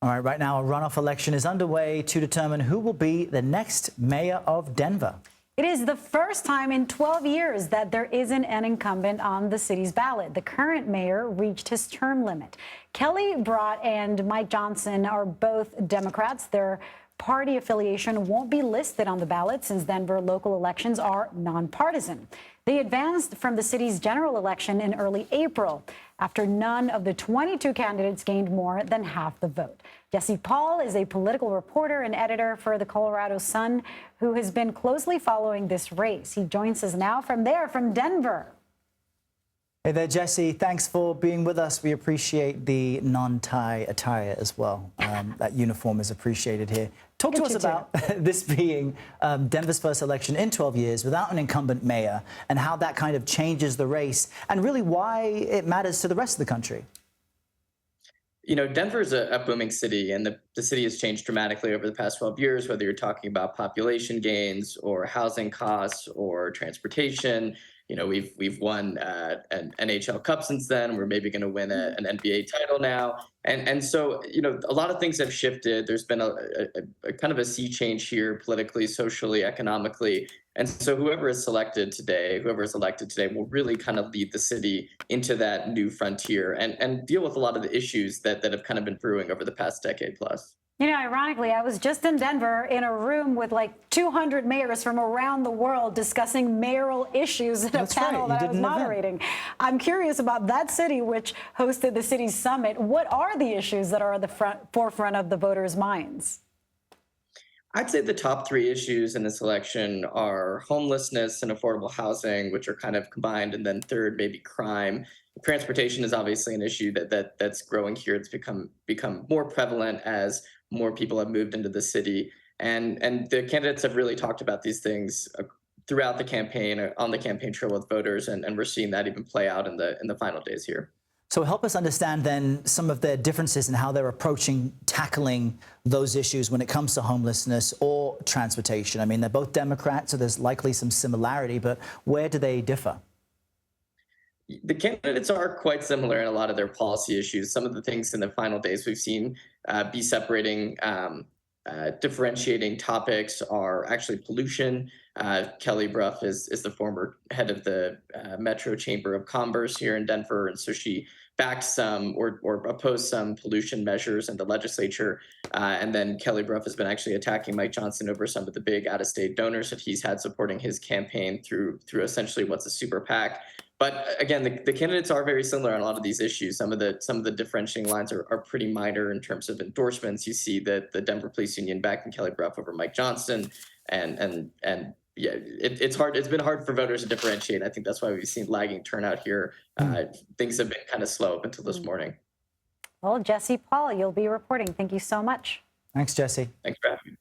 All right, right now a runoff election is underway to determine who will be the next mayor of Denver. It is the first time in 12 years that there isn't an incumbent on the city's ballot. The current mayor reached his term limit. Kelly Brough and Mike Johnston are both Democrats. Their party affiliation won't be listed on the ballot since Denver local elections are nonpartisan. They advanced from the city's general election in early April after none of the 22 candidates gained more than half the vote. Jesse Paul is a political reporter and editor for the Colorado Sun who has been closely following this race. He joins us now from Denver. Hey there, Jesse. Thanks for being with us. We appreciate the non-tie attire as well. That uniform is appreciated here. Talk to us about this being Denver's first election in 12 years without an incumbent mayor and how that kind of changes the race and really why it matters to the rest of the country. You know, Denver is a booming city, and the city has changed dramatically over the past 12 years, whether you're talking about population gains or housing costs or transportation. You know, we've won an NHL Cup since then. We're maybe going to win an NBA title now. And so, you know, a lot of things have shifted. There's been a kind of a sea change here politically, socially, economically. And so whoever is elected today will really kind of lead the city into that new frontier and deal with a lot of the issues that have kind of been brewing over the past decade plus. You know, ironically, I was just in Denver in a room with like 200 mayors from around the world discussing mayoral issues in a panel that I was moderating. I'm curious about that city, which hosted the city's summit. What are the issues that are at the forefront of the voters' minds? I'd say the top three issues in this election are homelessness and affordable housing, which are kind of combined, and then third, maybe crime. Transportation is obviously an issue that's growing here. It's become more prevalent as more people have moved into the city, and the candidates have really talked about these things throughout the campaign, on the campaign trail with voters, and we're seeing that even play out in the final days here. So help us understand then some of their differences in how they're tackling those issues when it comes to homelessness or transportation. I mean, they're both Democrats, so there's likely some similarity, but where do they differ? The candidates are quite similar in a lot of their policy issues. Some of the things in the final days we've seen be separating, differentiating topics are actually pollution. Kelly Brough is the former head of the Metro Chamber of Commerce here in Denver, and so she backed some or opposed some pollution measures in the legislature. And then Kelly Brough has been actually attacking Mike Johnston over some of the big out-of-state donors that he's had supporting his campaign through essentially what's a super PAC. But again, the candidates are very similar on a lot of these issues. Some of the differentiating lines are pretty minor in terms of endorsements. You see that the Denver Police Union backing Kelly Brough over Mike Johnston, and yeah, it's hard. It's been hard for voters to differentiate. I think that's why we've seen lagging turnout here. Things have been kind of slow up until this morning. Well, Jesse Paul, you'll be reporting. Thank you so much. Thanks, Jesse. Thanks for having me.